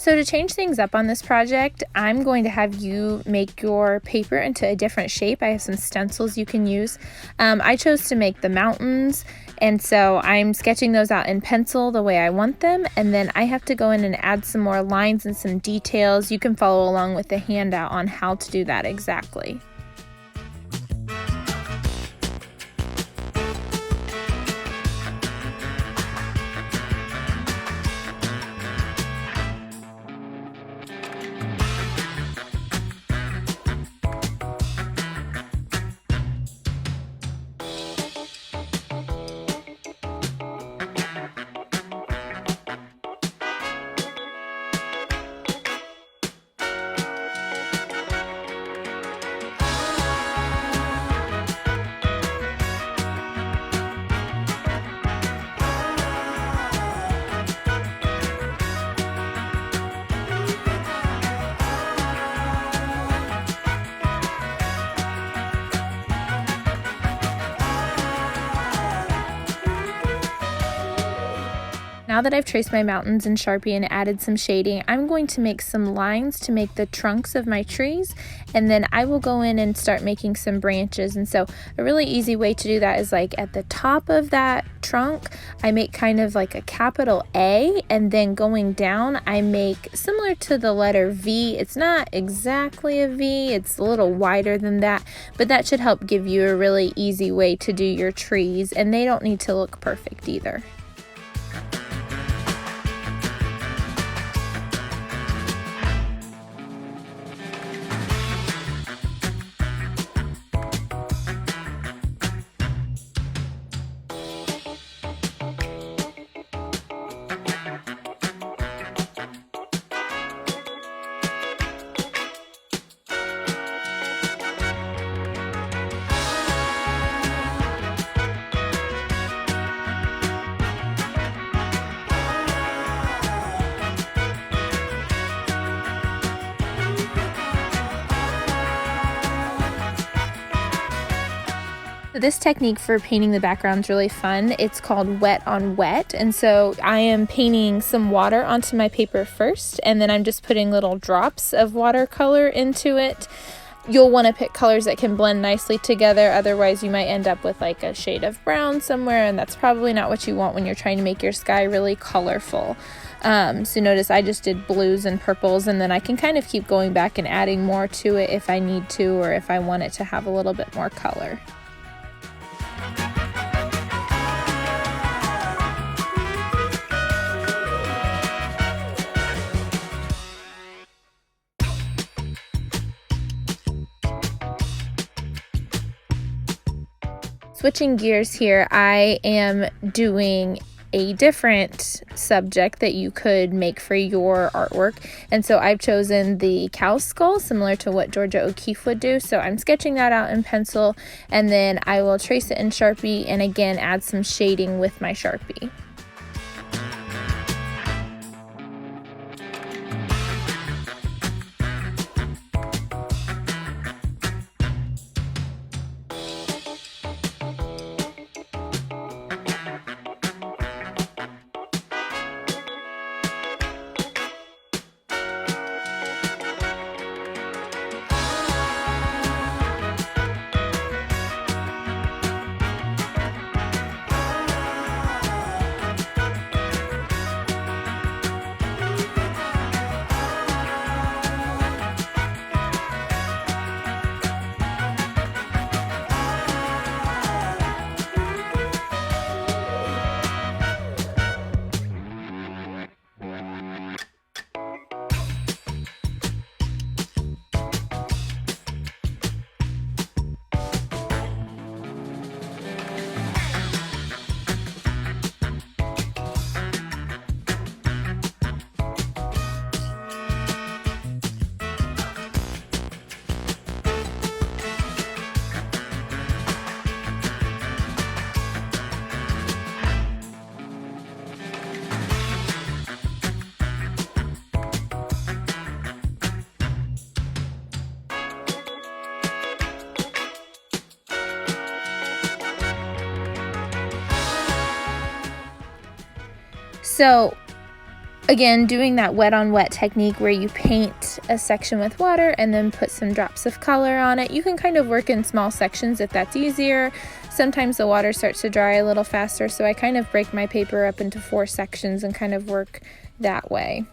So to change things up on this project, I'm going to have you make your paper into a different shape. I have some stencils you can use. I chose to make the mountains, and so I'm sketching those out in pencil the way I want them, and then I have to go in and add some more lines and some details. You can follow along with the handout on how to do that exactly. Now that I've traced my mountains in Sharpie and added some shading, I'm going to make some lines to make the trunks of my trees, and then I will go in and start making some branches. And so a really easy way to do that is like at the top of that trunk, I make kind of like a capital A, and then going down, I make similar to the letter V. It's not exactly a V, it's a little wider than that, but that should help give you a really easy way to do your trees, and they don't need to look perfect either. This technique for painting the background is really fun. It's called wet on wet, and so I am painting some water onto my paper first, and then I'm just putting little drops of watercolor into it. You'll want to pick colors that can blend nicely together, otherwise you might end up with like a shade of brown somewhere, and that's probably not what you want when you're trying to make your sky really colorful. So notice I just did blues and purples, and then I can kind of keep going back and adding more to it if I need to, or if I want it to have a little bit more color. Switching gears here, I am doing a different subject that you could make for your artwork, and so I've chosen the cow skull, similar to what Georgia O'Keeffe would do. So I'm sketching that out in pencil, and then I will trace it in Sharpie and again add some shading with my Sharpie. So Again, doing that wet on wet technique where you paint a section with water and then put some drops of color on it. You can kind of work in small sections if that's easier. Sometimes the water starts to dry a little faster, so I kind of break my paper up into 4 sections and kind of work that way.